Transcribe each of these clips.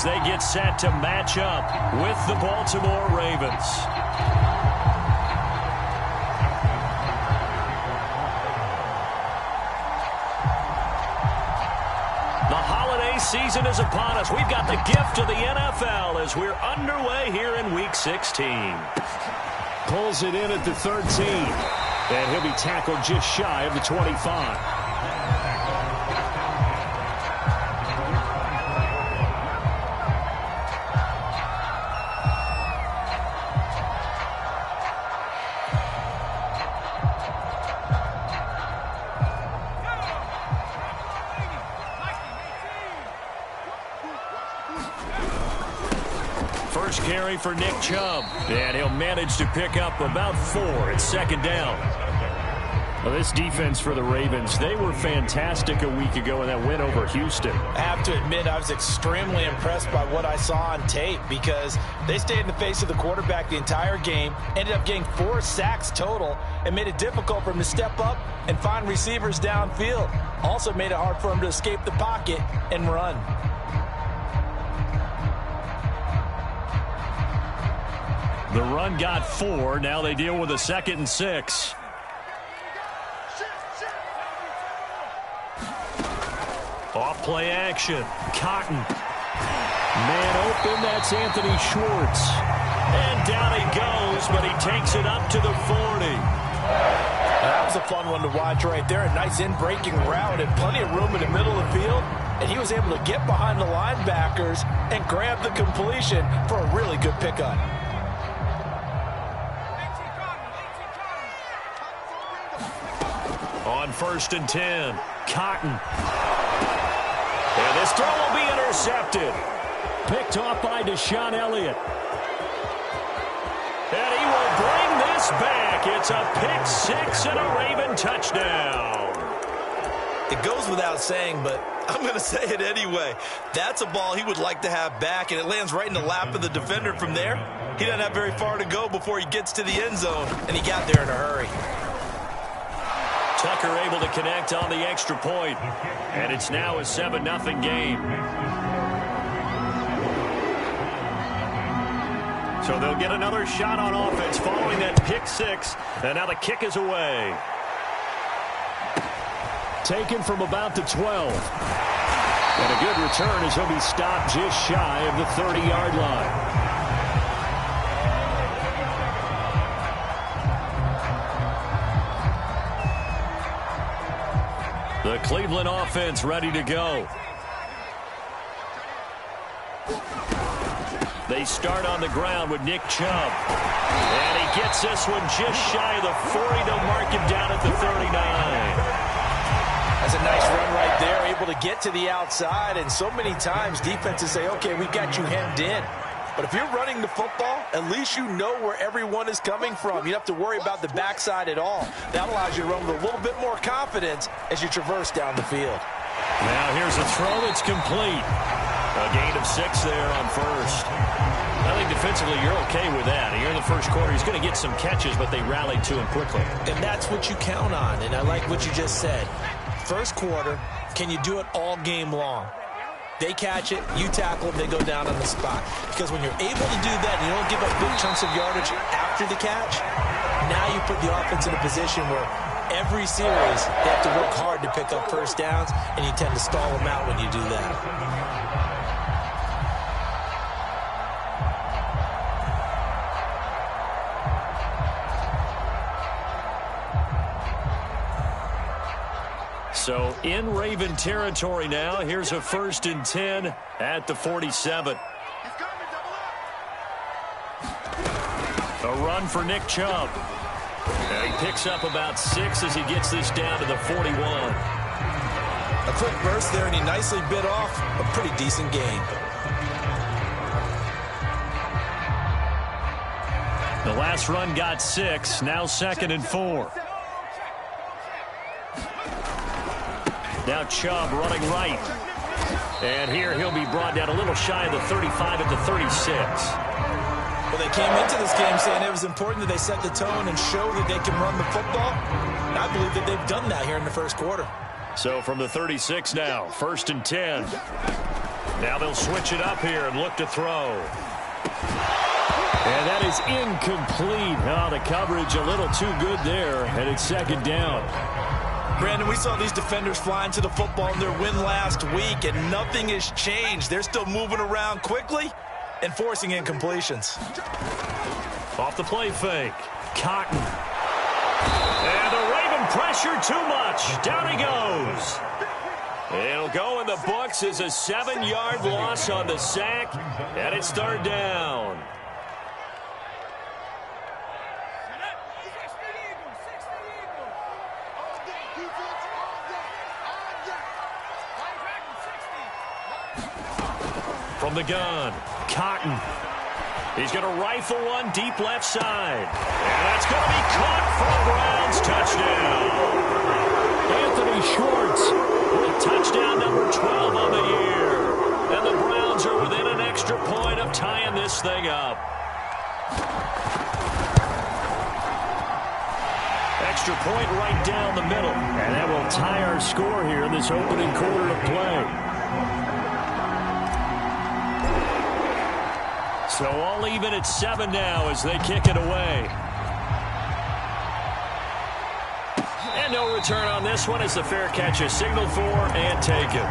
as they get set to match up with the Baltimore Ravens. The holiday season is upon us. We've got the gift of the NFL as we're underway here in Week 16. Pulls it in at the 13. And he'll be tackled just shy of the 25. First carry for Nick Chubb, and he'll manage to pick up about 4 at second down. Well, this defense for the Ravens, they were fantastic a week ago in that win over Houston. I have to admit, I was extremely impressed by what I saw on tape because they stayed in the face of the quarterback the entire game, ended up getting 4 sacks total, and made it difficult for him to step up and find receivers downfield. Also made it hard for him to escape the pocket and run. The run got 4. Now they deal with a 2nd and 6. Off play action. Cotton. Man open. That's Anthony Schwartz. And down he goes, but he takes it up to the 40. That was a fun one to watch right there. A nice in-breaking route and plenty of room in the middle of the field. And he was able to get behind the linebackers and grab the completion for a really good pickup. On 1st and 10, Cotton. And this throw will be intercepted. Picked off by Deshaun Elliott. And he will bring this back. It's a pick 6 and a Raven touchdown. It goes without saying, but I'm going to say it anyway. That's a ball he would like to have back, and it lands right in the lap of the defender from there. He doesn't have very far to go before he gets to the end zone, and he got there in a hurry. Tucker able to connect on the extra point, and it's now a 7-0 game. So they'll get another shot on offense following that pick 6, and now the kick is away. Taken from about the 12. And a good return as he'll be stopped just shy of the 30-yard line. The Cleveland offense ready to go. They start on the ground with Nick Chubb. And he gets this one just shy of the 40. They'll mark him down at the 39. That's a nice run right there, able to get to the outside. And so many times defenses say, okay, we've got you hemmed in. But if you're running the football, at least you know where everyone is coming from. You don't have to worry about the backside at all. That allows you to run with a little bit more confidence as you traverse down the field. Now here's a throw that's complete. A gain of 6 there on 1st. I think defensively you're okay with that. Here in the first quarter, he's going to get some catches, but they rallied to him quickly. And that's what you count on, and I like what you just said. First quarter, can you do it all game long? They catch it, you tackle them, they go down on the spot. Because when you're able to do that and you don't give up big chunks of yardage after the catch, now you put the offense in a position where every series they have to work hard to pick up first downs, and you tend to stall them out when you do that. So in Raven territory now. Here's a 1st and 10 at the 47. A run for Nick Chubb. And he picks up about 6 as he gets this down to the 41. A quick burst there, and he nicely bit off a pretty decent gain. The last run got 6. Now 2nd and 4. Now Chubb running right. And here he'll be brought down a little shy of the 35 at the 36. Well, they came into this game saying it was important that they set the tone and show that they can run the football. And I believe that they've done that here in the first quarter. So from the 36 now, 1st and 10. Now they'll switch it up here and look to throw. And that is incomplete. Oh, the coverage a little too good there, and it's second down. Brandon, we saw these defenders flying to the football in their win last week, and nothing has changed. They're still moving around quickly and forcing incompletions. Off the play fake. Cotton. And the Raven pressure too much. Down he goes. It'll go in the books as a 7-yard loss on the sack, and it's third down. From the gun, Cotton. He's going to rifle one deep left side. And that's going to be caught for a Browns touchdown. Anthony Schwartz with touchdown number 12 on the year. And the Browns are within an extra point of tying this thing up. Extra point right down the middle. And that will tie our score here in this opening quarter of play. So all even at 7 now as they kick it away. And no return on this one as the fair catch is signaled for and taken.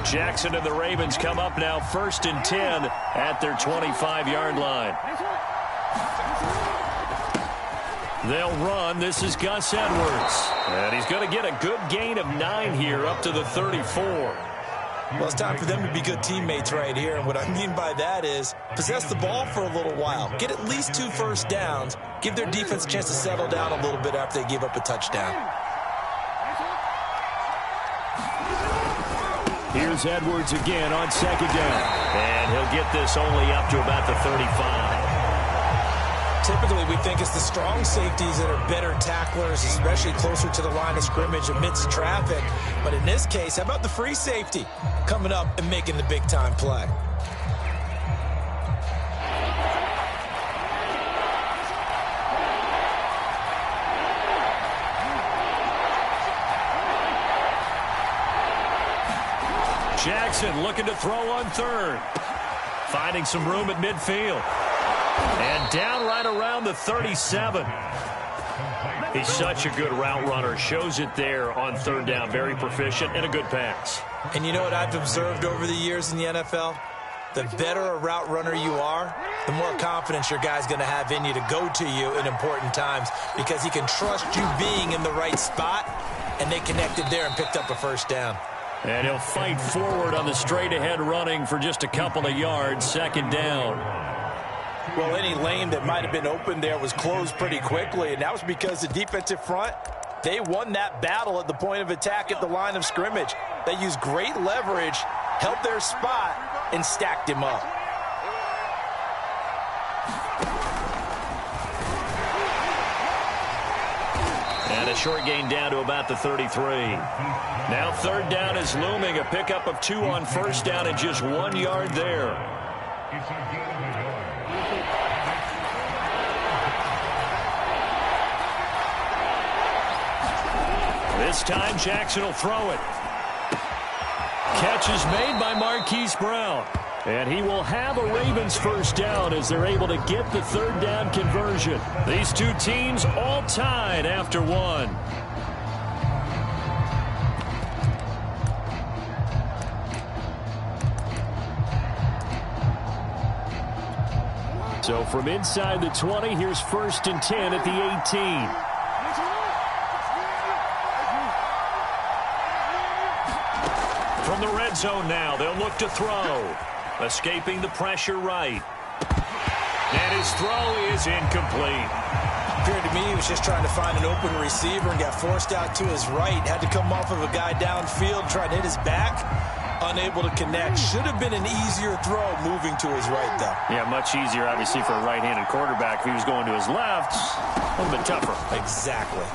Jackson and the Ravens come up now 1st and 10 at their 25-yard line. They'll run. This is Gus Edwards. And he's going to get a good gain of 9 here up to the 34. Well, it's time for them to be good teammates right here. And what I mean by that is possess the ball for a little while. Get at least 2 first downs. Give their defense a chance to settle down a little bit after they give up a touchdown. Here's Edwards again on 2nd down. And he'll get this only up to about the 35. Typically, we think it's the strong safeties that are better tacklers, especially closer to the line of scrimmage amidst traffic. But in this case, how about the free safety coming up and making the big-time play? Jackson looking to throw on 3rd. Finding some room at midfield. And down right around the 37. He's such a good route runner. Shows it there on 3rd down. Very proficient and a good pass. And you know what I've observed over the years in the NFL? The better a route runner you are, the more confidence your guy's going to have in you to go to you in important times because he can trust you being in the right spot, and they connected there and picked up a 1st down. And he'll fight forward on the straight-ahead running for just a couple of yards. 2nd down. Well, any lane that might have been open there was closed pretty quickly, and that was because the defensive front, they won that battle at the point of attack at the line of scrimmage. They used great leverage, held their spot, and stacked him up. And a short gain down to about the 33. Now 3rd down is looming. A pickup of 2 on 1st down and just 1 yard there. This time Jackson will throw it. Catch is made by Marquise Brown. And he will have a Ravens 1st down as they're able to get the 3rd down conversion. These two teams all tied after 1. So from inside the 20, here's 1st and 10 at the 18. From the red zone now, they'll look to throw. Escaping the pressure right. And his throw is incomplete. Appeared to me he was just trying to find an open receiver and got forced out to his right. Had to come off of a guy downfield, trying to hit his back. Unable to connect. Should have been an easier throw moving to his right, though. Yeah, much easier, obviously, for a right-handed quarterback. If he was going to his left, a little bit tougher. Exactly.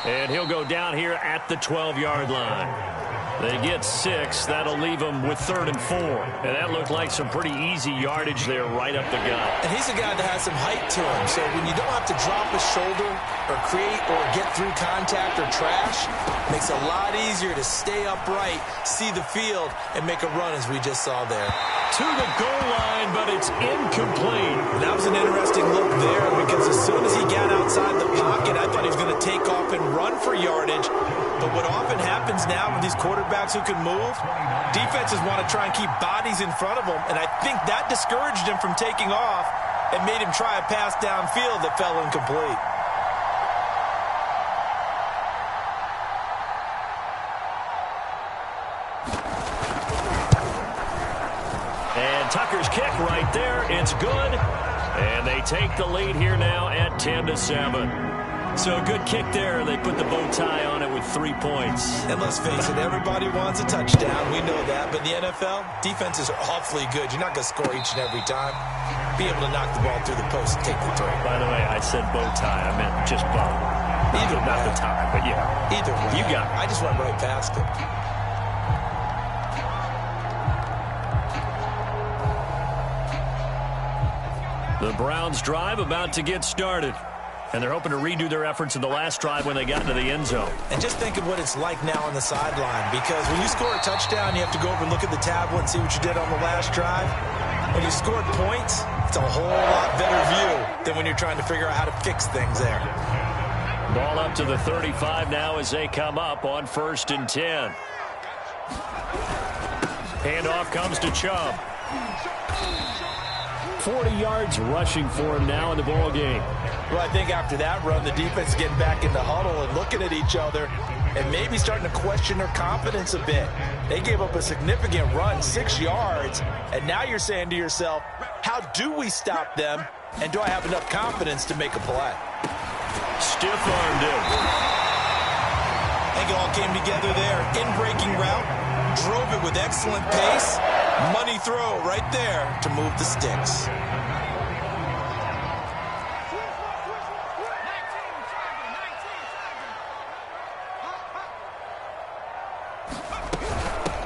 And he'll go down here at the 12-yard line. They get 6. That'll leave them with 3rd and 4. And that looked like some pretty easy yardage there right up the gut. And he's a guy that has some height to him. So when you don't have to drop a shoulder or create or get through contact or trash, it makes it a lot easier to stay upright, see the field, and make a run as we just saw there. To the goal line, but it's incomplete. And that was an interesting look there because as soon as he got outside the pocket, I thought he was going to take off and run for yardage. But what often happens now with these quarterbacks who can move, defenses want to try and keep bodies in front of them, and I think that discouraged him from taking off and made him try a pass downfield that fell incomplete. And Tucker's kick right there, it's good. And they take the lead here now at 10-7. So a good kick there. They put the bow tie on it with 3 points. And let's face it, everybody wants a touchdown. We know that. But in the NFL, defenses are awfully good. You're not going to score each and every time. Be able to knock the ball through the post and take the throw. By the way, I said bow tie. I meant just bow. Either way. Not the tie, but yeah. Either way. You got it. I just went right past it. The Browns drive about to get started. And they're hoping to redo their efforts in the last drive when they got into the end zone. And just think of what it's like now on the sideline. Because when you score a touchdown, you have to go over and look at the tablet and see what you did on the last drive. When you scored points, it's a whole lot better view than when you're trying to figure out how to fix things there. Ball up to the 35 now as they come up on 1st and 10. Handoff comes to Chubb. 40 yards rushing for him now in the ball game. Well, I think after that run, the defense is getting back in the huddle and looking at each other and maybe starting to question their confidence a bit. They gave up a significant run, 6 yards, and now you're saying to yourself, how do we stop them, and do I have enough confidence to make a play? Stiff-armed him. I think it all came together there. In-breaking route, drove it with excellent pace. Money throw right there to move the sticks.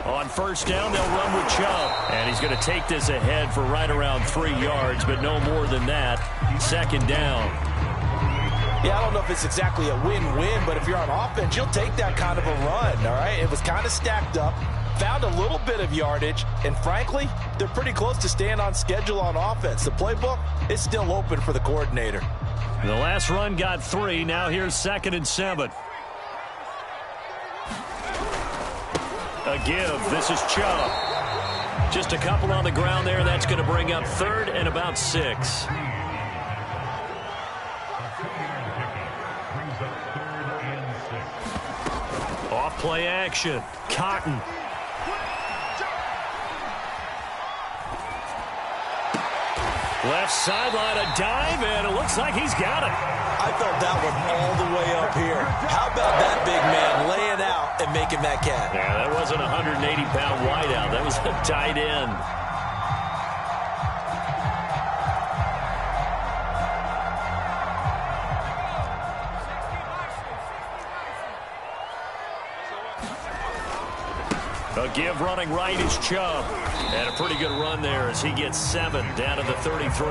On 1st down, they'll run with Chubb. And he's going to take this ahead for right around 3 yards, but no more than that. 2nd down. Yeah, I don't know if it's exactly a win-win, but if you're on offense, you'll take that kind of a run, all right? It was kind of stacked up. Found a little bit of yardage, and frankly, they're pretty close to staying on schedule on offense. The playbook is still open for the coordinator. The last run got 3. Now here's 2nd and 7. A give. This is Chubb. Just a couple on the ground there. That's going to bring up 3rd and about 6. Off play action. Cotton. Left sideline, a dive, and it looks like he's got it. I felt that one all the way up here. How about that big man laying out and making that catch? Yeah, that wasn't a 180-pound wideout. That was a tight end. A give running right is Chubb. And a pretty good run there as he gets 7 down to the 33.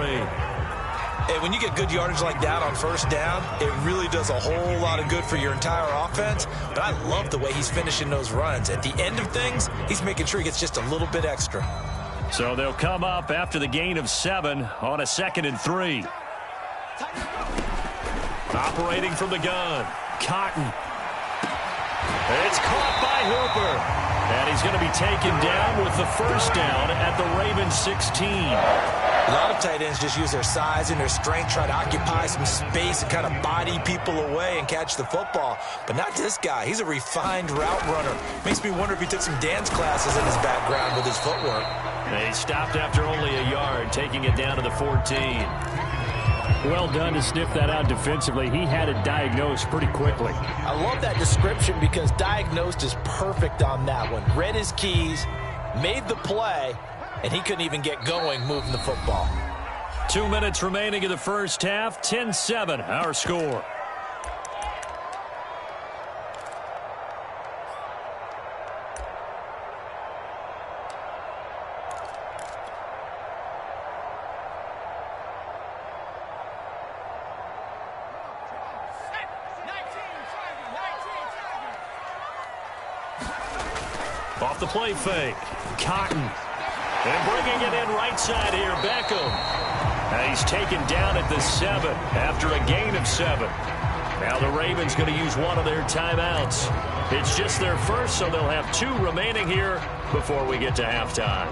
And when you get good yardage like that on 1st down, it really does a whole lot of good for your entire offense. But I love the way he's finishing those runs. At the end of things, he's making sure he gets just a little bit extra. So they'll come up after the gain of 7 on a 2nd and 3. Operating from the gun, Cotton. It's caught by Hooper. And he's going to be taken down with the 1st down at the Ravens 16. A lot of tight ends just use their size and their strength, try to occupy some space and kind of body people away and catch the football. But not this guy. He's a refined route runner. Makes me wonder if he took some dance classes in his background with his footwork. And he stopped after only a yard, taking it down to the 14. Well done to sniff that out defensively. He had it diagnosed pretty quickly. I love that description because diagnosed is perfect on that one. Read his keys, made the play, and he couldn't even get going moving the football. 2 minutes remaining in the 1st half. 10-7, our score. Off the play fake. Cotton. And bringing it in right side here, Beckham. And he's taken down at the 7 after a gain of 7. Now the Ravens going to use one of their timeouts. It's just their first, so they'll have 2 remaining here before we get to halftime.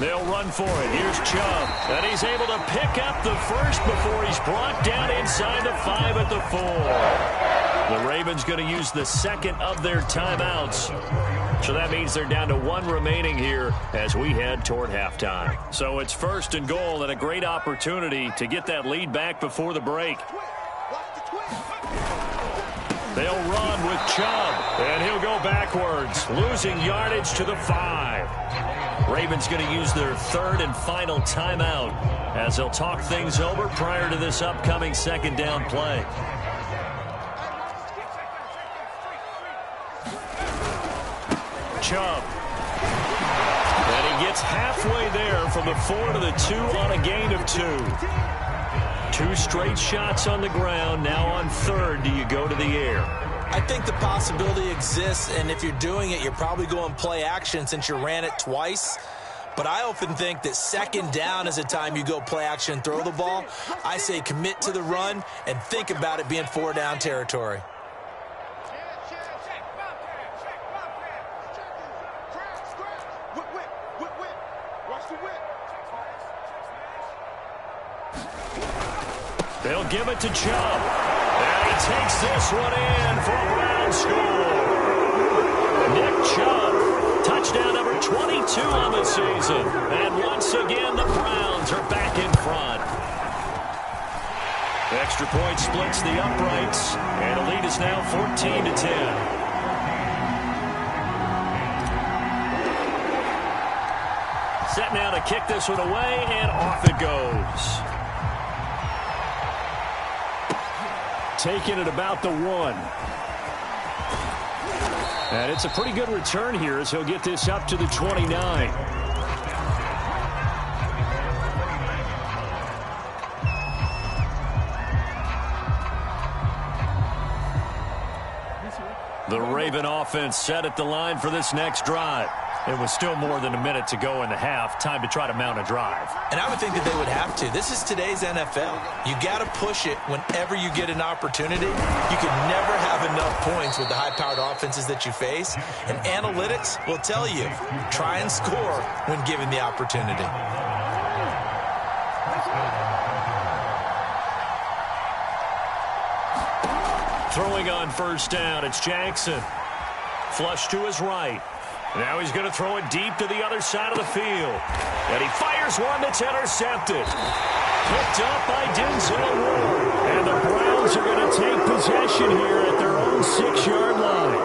They'll run for it. Here's Chubb. And he's able to pick up the first before he's brought down inside the 5 at the 4. The Ravens going to use the second of their timeouts. So that means they're down to 1 remaining here as we head toward halftime. So it's 1st and goal and a great opportunity to get that lead back before the break. They'll run with Chubb, and he'll go backwards, losing yardage to the 5. Ravens going to use their 3rd and final timeout as they'll talk things over prior to this upcoming 2nd down play. Chubb. And he gets halfway there from the 4 to the 2 on a gain of 2. 2 straight shots on the ground. Now on 3rd, do you go to the air? I think the possibility exists, and if you're doing it, you're probably going play action since you ran it twice. But I often think that 2nd down is a time you go play action and throw the ball. I say commit to the run and think about it being 4 down territory. They'll give it to Chubb. And he takes this one in for a Brown score. Nick Chubb, touchdown number 22 on the season. And once again, the Browns are back in front. The extra point splits the uprights, and the lead is now 14-10. Set now to kick this one away, and off it goes. Taking it about the 1. And it's a pretty good return here as he'll get this up to the 29. The Raven offense set at the line for this next drive. It was still more than a minute to go in the half. Time to try to mount a drive. And I would think that they would have to. This is today's NFL. You got to push it whenever you get an opportunity. You can never have enough points with the high-powered offenses that you face. And analytics will tell you, try and score when given the opportunity. Throwing on 1st down, it's Jackson. Flush to his right. Now he's going to throw it deep to the other side of the field. And he fires one that's intercepted. Picked up by Denzel Ward. And the Browns are going to take possession here at their own 6-yard line.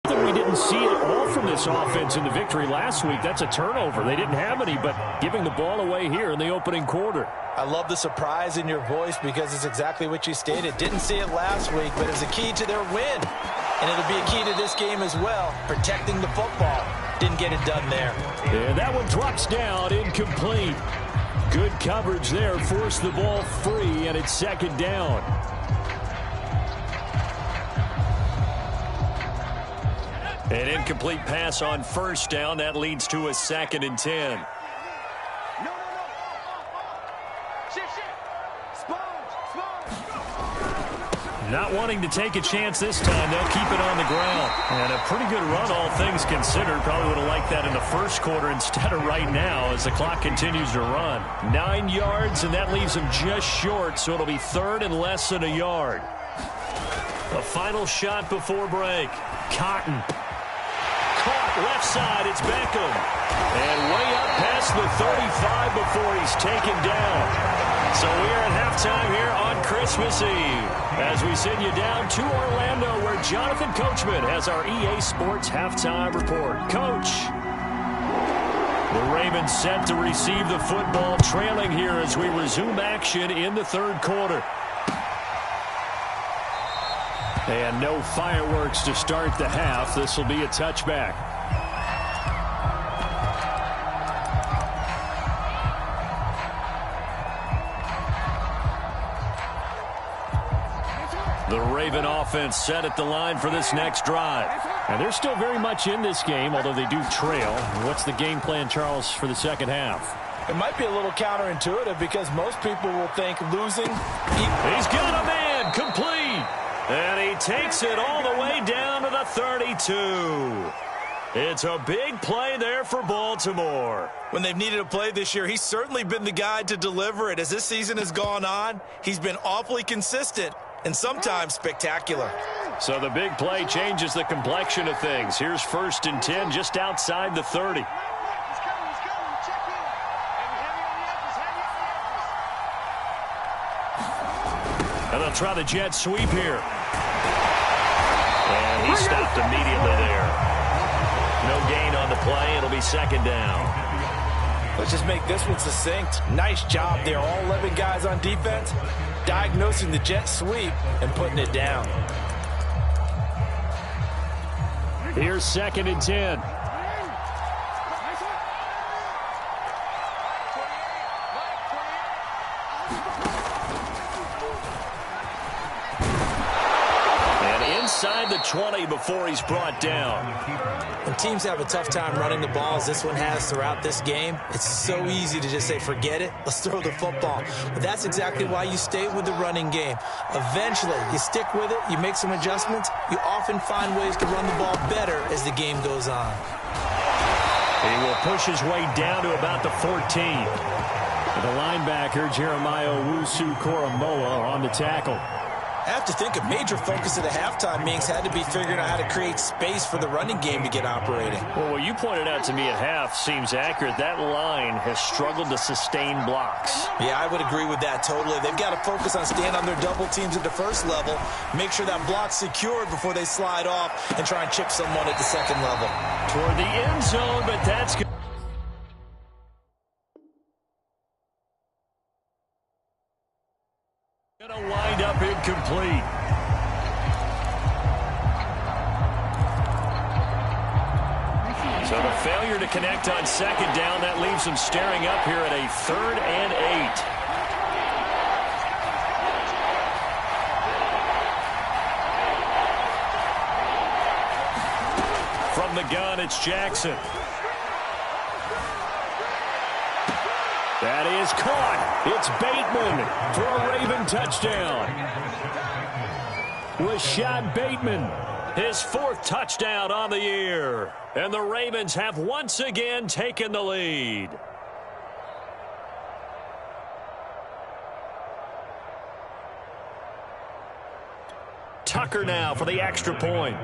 Something we didn't see at all from this offense in the victory last week. That's a turnover. They didn't have any, but giving the ball away here in the opening quarter. I love the surprise in your voice because it's exactly what you stated. Didn't see it last week, but it's a key to their win. And it'll be a key to this game as well, protecting the football. Didn't get it done there. And that one drops down, incomplete. Good coverage there, forced the ball free, and it's 2nd down. An incomplete pass on 1st down. That leads to a 2nd and 10. Not wanting to take a chance this time, they'll keep it on the ground. And a pretty good run, all things considered. Probably would have liked that in the 1st quarter instead of right now as the clock continues to run. 9 yards, and that leaves them just short, so it'll be 3rd and less than a yard. A final shot before break. Cotton. Caught left side, it's Beckham. And way up past the 35 before he's taken down. So we are at halftime here on Christmas Eve as we send you down to Orlando where Jonathan Coachman has our EA Sports halftime report. Coach, the Ravens set to receive the football, trailing here as we resume action in the 3rd quarter. And no fireworks to start the half. This will be a touchback. The Raven offense set at the line for this next drive. And they're still very much in this game, although they do trail. What's the game plan, Charles, for the second half? It might be a little counterintuitive because most people will think losing. He's got a man complete. And he takes it all the way down to the 32. It's a big play there for Baltimore. When they've needed a play this year, he's certainly been the guy to deliver it. As this season has gone on, he's been awfully consistent and sometimes spectacular. So the big play changes the complexion of things. Here's 1st and 10 just outside the 30. And they'll try the jet sweep here. And he stopped immediately there. No gain on the play. It'll be 2nd down. Let's just make this one succinct. Nice job there. All 11 guys on defense diagnosing the jet sweep and putting it down. Here's 2nd and 10. Inside the 20 before he's brought down. When teams have a tough time running the ball, as this one has throughout this game, it's so easy to just say, forget it, let's throw the football. But that's exactly why you stay with the running game. Eventually, you stick with it, you make some adjustments, you often find ways to run the ball better as the game goes on. He will push his way down to about the 14. The linebacker, Jeremiah Owusu-Koramoah, on the tackle. I have to think a major focus at the halftime meetings had to be figuring out how to create space for the running game to get operating. Well, what you pointed out to me at half seems accurate. That line has struggled to sustain blocks. Yeah, I would agree with that totally. They've got to focus on staying on their double teams at the first level, make sure that block's secured before they slide off and try and chip someone at the second level. Toward the end zone, but that's good. Gonna wind up incomplete. So the failure to connect on 2nd down, that leaves them staring up here at a 3rd and 8. From the gun, it's Jackson. That is caught. It's Bateman for a Raven touchdown. Rashad Bateman, his 4th touchdown on the year. And the Ravens have once again taken the lead. Tucker now for the extra point.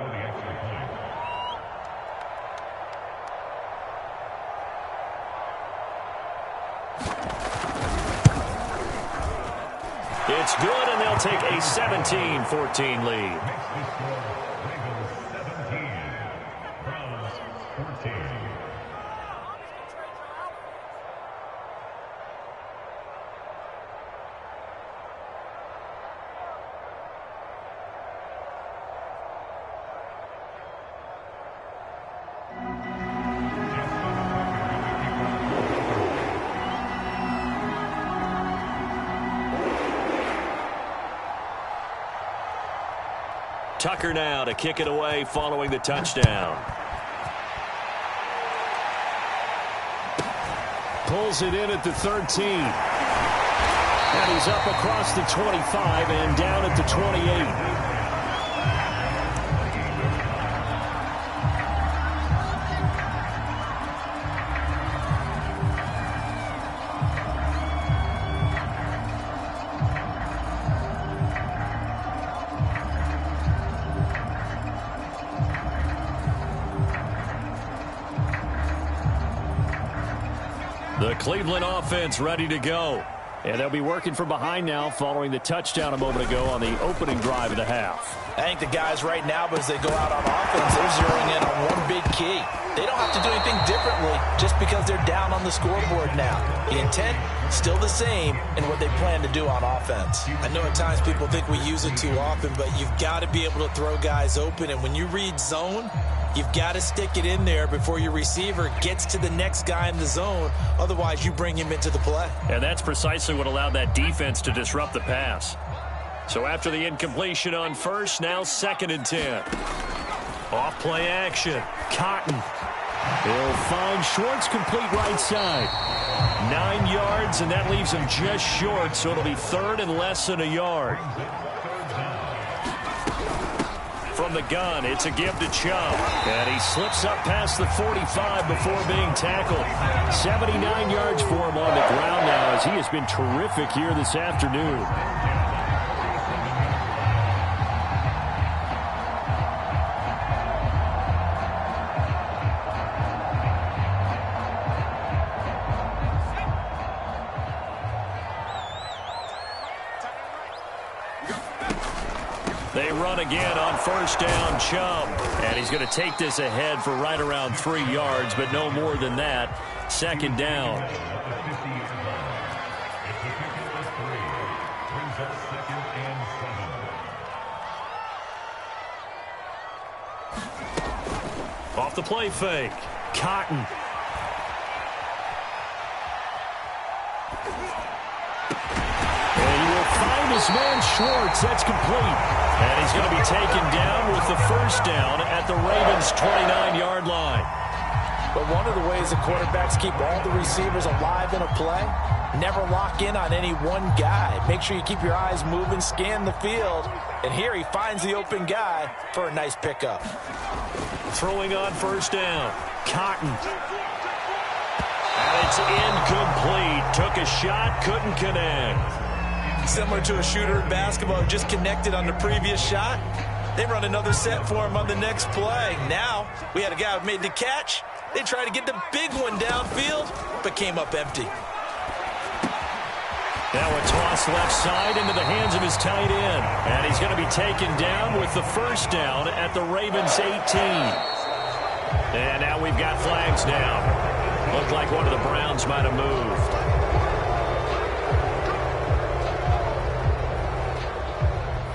It's good, and they'll take a 17-14 lead. Tucker now to kick it away following the touchdown. Pulls it in at the 13. And he's up across the 25 and down at the 28. The Cleveland offense ready to go. And they'll be working from behind now following the touchdown a moment ago on the opening drive of the half. I think the guys right now, as they go out on offense, they're zeroing in on one big key. They don't have to do anything differently just because they're down on the scoreboard now. The intent, still the same in what they plan to do on offense. I know at times people think we use it too often, but you've got to be able to throw guys open. And when you read zone, you've got to stick it in there before your receiver gets to the next guy in the zone. Otherwise, you bring him into the play. And that's precisely what allowed that defense to disrupt the pass. So after the incompletion on first, now 2nd and 10. Off play action. Cotton. He'll find Schwartz, complete right side. 9 yards, and that leaves him just short, so it'll be 3rd and less than a yard. From the gun, it's a give to Chubb. And he slips up past the 45 before being tackled. 79 yards for him on the ground now, as he has been terrific here this afternoon. They run again on 1st down, Chubb. And he's going to take this ahead for right around 3 yards, but no more than that. 2nd down. Off the play fake. Cotton. His man Schwartz, that's complete. And he's going to be taken down with the 1st down at the Ravens' 29-yard line. But one of the ways the quarterbacks keep all the receivers alive in a play, never lock in on any one guy. Make sure you keep your eyes moving, scan the field. And here he finds the open guy for a nice pickup. Throwing on 1st down. Cotton. And it's incomplete. Took a shot, couldn't connect. Similar to a shooter in basketball who just connected on the previous shot. They run another set for him on the next play. Now, we had a guy who made the catch. They tried to get the big one downfield, but came up empty. Now a toss left side into the hands of his tight end. And he's going to be taken down with the 1st down at the Ravens' 18. And now we've got flags down. Looked like one of the Browns might have moved.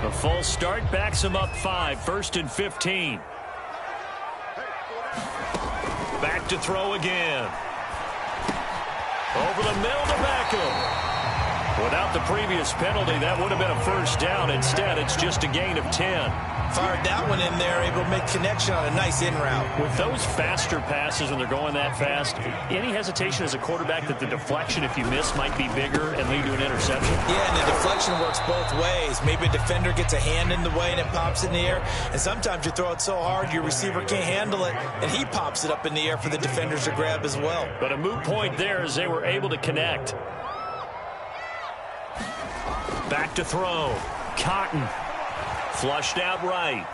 A full start backs him up 5, 1st and 15. Back to throw again. Over the middle to Beckham. Without the previous penalty, that would have been a 1st down. Instead, it's just a gain of 10. Fired that one in there, able to make connection on a nice in route. With those faster passes when they're going that fast, any hesitation as a quarterback that the deflection, if you miss, might be bigger and lead to an interception? Yeah, and the deflection works both ways. Maybe a defender gets a hand in the way and it pops in the air. And sometimes you throw it so hard your receiver can't handle it, and he pops it up in the air for the defenders to grab as well. But a moot point there as they were able to connect. Back to throw. Cotton. Flushed out right.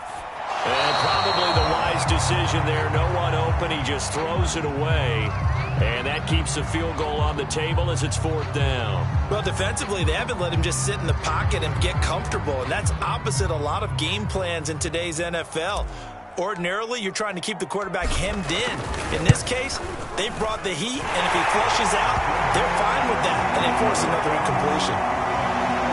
And probably the wise decision there. No one open. He just throws it away. And that keeps the field goal on the table as it's 4th down. Well, defensively, they haven't let him just sit in the pocket and get comfortable. And that's opposite a lot of game plans in today's NFL. Ordinarily, you're trying to keep the quarterback hemmed in. In this case, they brought the heat, and if he flushes out, they're fine with that. And they force another incompletion.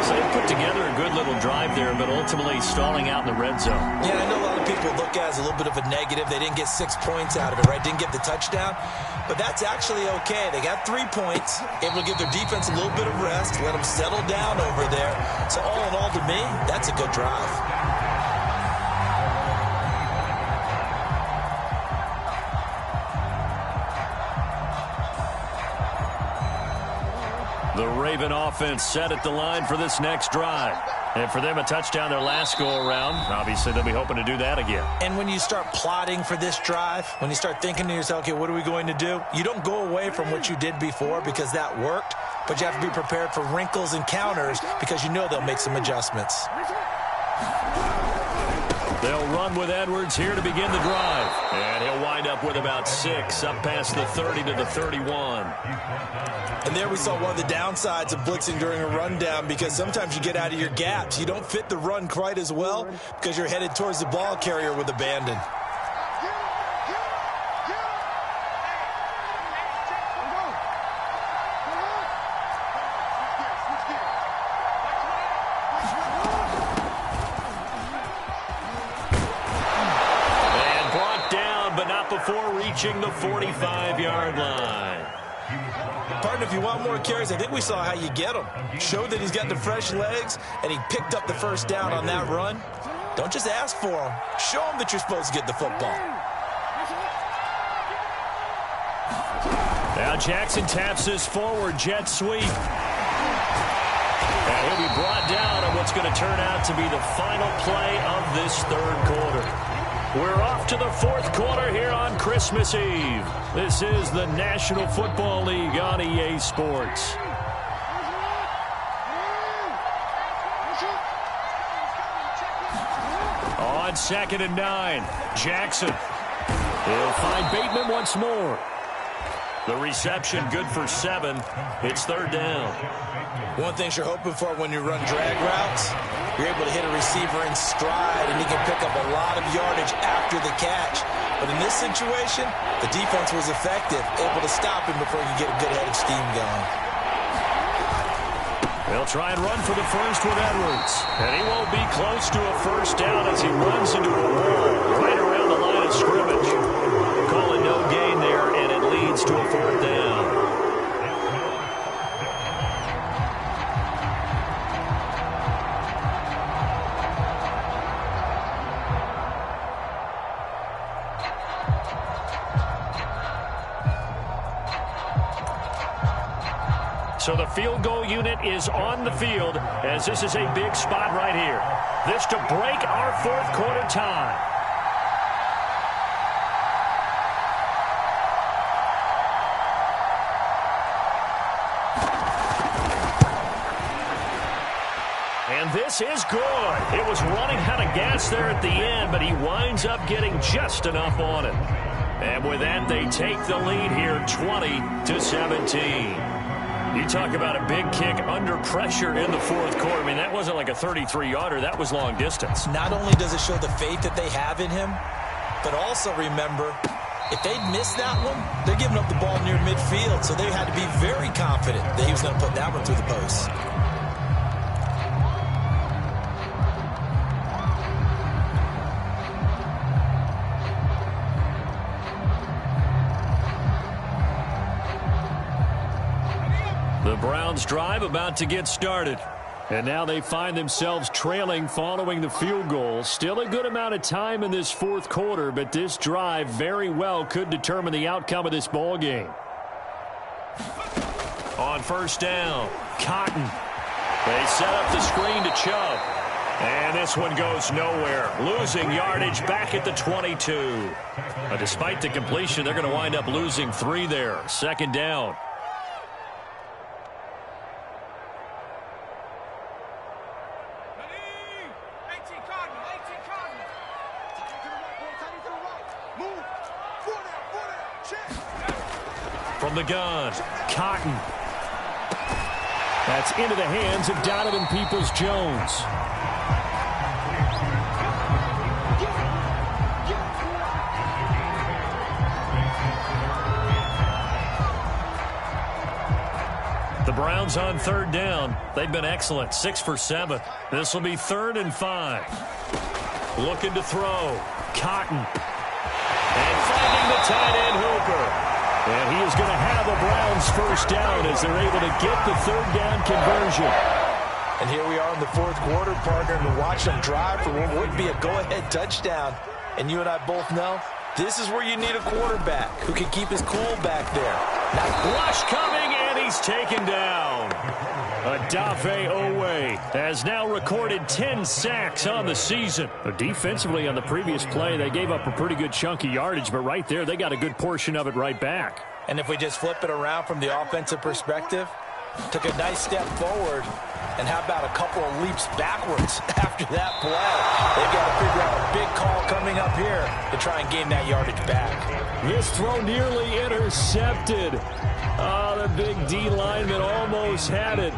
So they put together a good little drive there, but ultimately stalling out in the red zone. Yeah, I know a lot of people look at it as a little bit of a negative. They didn't get 6 points out of it, right? Didn't get the touchdown. But that's actually okay. They got 3 points, able to give their defense a little bit of rest, let them settle down over there. So all in all, to me, that's a good drive. The Raven offense set at the line for this next drive. And for them, a touchdown their last go-around. Obviously, they'll be hoping to do that again. And when you start plotting for this drive, when you start thinking to yourself, okay, what are we going to do? You don't go away from what you did before because that worked, but you have to be prepared for wrinkles and counters because you know they'll make some adjustments. They'll run with Edwards here to begin the drive. And he'll wind up with about 6, up past the 30 to the 31. And there we saw one of the downsides of blitzing during a rundown because sometimes you get out of your gaps. You don't fit the run quite as well because you're headed towards the ball carrier with abandon. Before reaching the 45-yard line. Partner, if you want more carries, I think we saw how you get them. Showed that he's got the fresh legs, and he picked up the first down on that run. Don't just ask for them. Show them that you're supposed to get the football. Now Jackson taps this forward jet sweep. And he'll be brought down on what's going to turn out to be the final play of this third quarter. We're off to the fourth quarter here on Christmas Eve. This is the National Football League on EA Sports. On 2nd and 9, Jackson. He'll find Bateman once more. The reception good for 7. It's third down. One thing you're hoping for when you run drag routes, you're able to hit a receiver in stride, and he can pick up a lot of yardage after the catch. But in this situation, the defense was effective, able to stop him before he could get a good head of steam going. They'll try and run for the first with Edwards. And he won't be close to a first down as he runs into a wall right around the line of scrimmage. Call it no gain there, and it leads to a fourth down. So the field goal unit is on the field as this is a big spot right here. This to break our fourth quarter tie. And this is good. It was running out of gas there at the end, but he winds up getting just enough on it. And with that, they take the lead here 20-17. You talk about a big kick under pressure in the fourth quarter. I mean, that wasn't like a 33-yarder. That was long distance. Not only does it show the faith that they have in him, but also remember, if they'd missed that one, they're giving up the ball near midfield, so they had to be very confident that he was going to put that one through the post. The Browns drive about to get started. And now they find themselves trailing following the field goal. Still a good amount of time in this fourth quarter, but this drive very well could determine the outcome of this ball game. On first down, Cotton. They set up the screen to Chubb. And this one goes nowhere. Losing yardage back at the 22. Despite the completion, they're going to wind up losing 3 there. Second down. From the gun, Cotton. That's into the hands of Donovan Peoples-Jones. The Browns on third down. They've been excellent, 6 for 7. This will be 3rd and 5. Looking to throw, Cotton. And finding the tight end, Hooper. And he is going to have a Browns first down as they're able to get the third down conversion. And here we are in the fourth quarter, partner, and watch them drive for what would be a go-ahead touchdown. And you and I both know this is where you need a quarterback who can keep his cool back there. Rush coming, and he's taken down. Odafe Oweh has now recorded 10 sacks on the season. But defensively on the previous play, they gave up a pretty good chunk of yardage, but right there, they got a good portion of it right back. And if we just flip it around from the offensive perspective, took a nice step forward, and how about a couple of leaps backwards after that play? They've got to figure out a big call coming up here to try and gain that yardage back. This throw nearly intercepted. Oh, the big D lineman almost had it.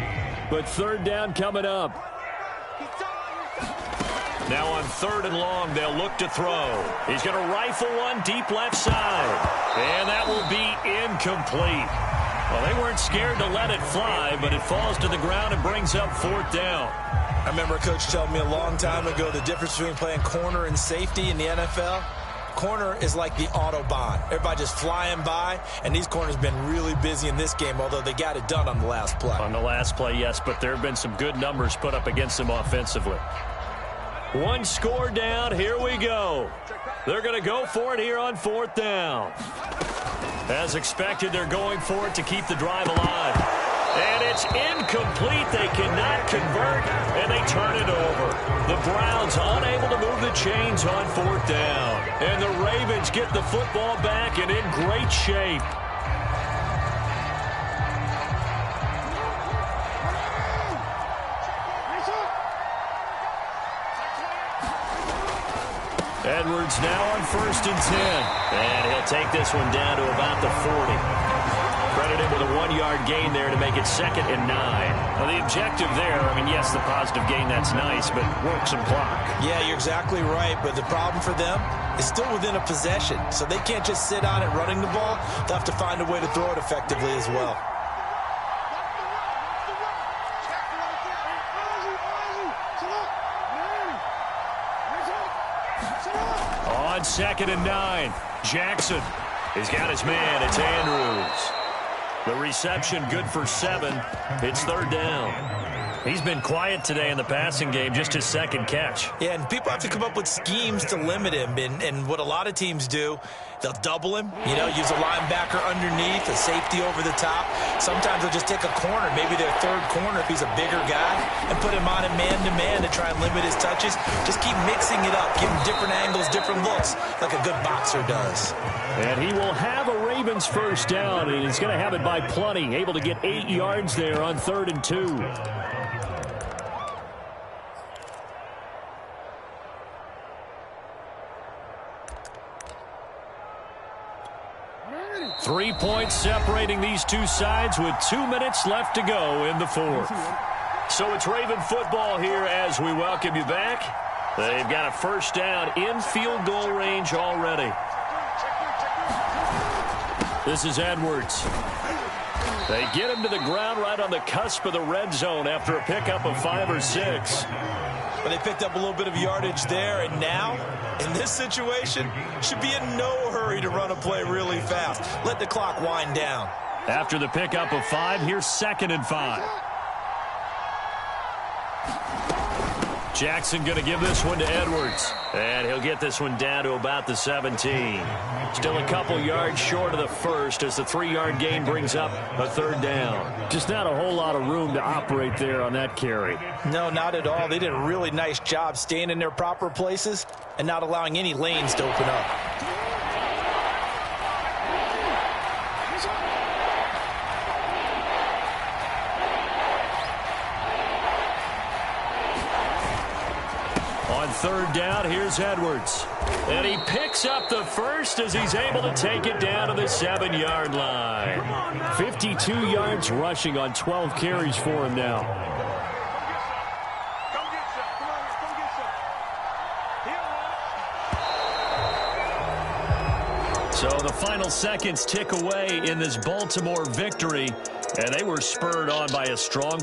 But third down coming up. Now on 3rd and long, they'll look to throw. He's going to rifle one deep left side. And that will be incomplete. Well, they weren't scared to let it fly, but it falls to the ground and brings up 4th down. I remember a coach telling me a long time ago the difference between playing corner and safety in the NFL. corner is like the Autobahn. Everybody just flying by, and these corners been really busy in this game, although they got it done on the last play. On the last play, yes, but there have been some good numbers put up against them offensively. One score down. Here we go. They're going to go for it here on 4th down. As expected, they're going for it to keep the drive alive. And it's incomplete. They cannot convert, and they turn it over. The Browns unable to move the chains on 4th down. And the Ravens get the football back and in great shape. Edwards now on 1st and 10. And he'll take this one down to about the 40. Credited with a 1-yard gain there to make it 2nd and 9. Well, the objective there, I mean, yes, the positive gain, that's nice, but work some clock. Yeah, you're exactly right, but the problem for them is still within a possession, so they can't just sit on it running the ball. They'll have to find a way to throw it effectively as well. On 2nd and 9, Jackson. He's got his man. It's Andrews. The reception good for 7. It's 3rd down. He's been quiet today in the passing game, just his 2nd catch. Yeah, and people have to come up with schemes to limit him. And what a lot of teams do, they'll double him, use a linebacker underneath, a safety over the top. Sometimes they'll just take a corner, maybe their 3rd corner if he's a bigger guy, and put him on a man-to-man to try and limit his touches. Just keep mixing it up, give him different angles, different looks, like a good boxer does. And he will have a Ravens 1st down, and he's going to have it by plenty, able to get 8 yards there on 3rd and 2. 3 points separating these two sides with 2 minutes left to go in the 4th. So it's Raven football here as we welcome you back. They've got a 1st down in field goal range already. This is Edwards. They get him to the ground right on the cusp of the red zone after a pickup of 5 or 6. But they picked up a little bit of yardage there, and now, in this situation, should be in no hurry to run a play really fast. Let the clock wind down. After the pickup of 5, here's 2nd and 5. Jackson going to give this one to Edwards. And he'll get this one down to about the 17. Still a couple yards short of the 1st as the 3-yard gain brings up a 3rd down. Just not a whole lot of room to operate there on that carry. No, not at all. They did a really nice job staying in their proper places and not allowing any lanes to open up. On 3rd down, here's Edwards. And he picks up the 1st as he's able to take it down to the 7-yard line. 52 yards rushing on 12 carries for him now. So the final seconds tick away in this Baltimore victory, and they were spurred on by a strong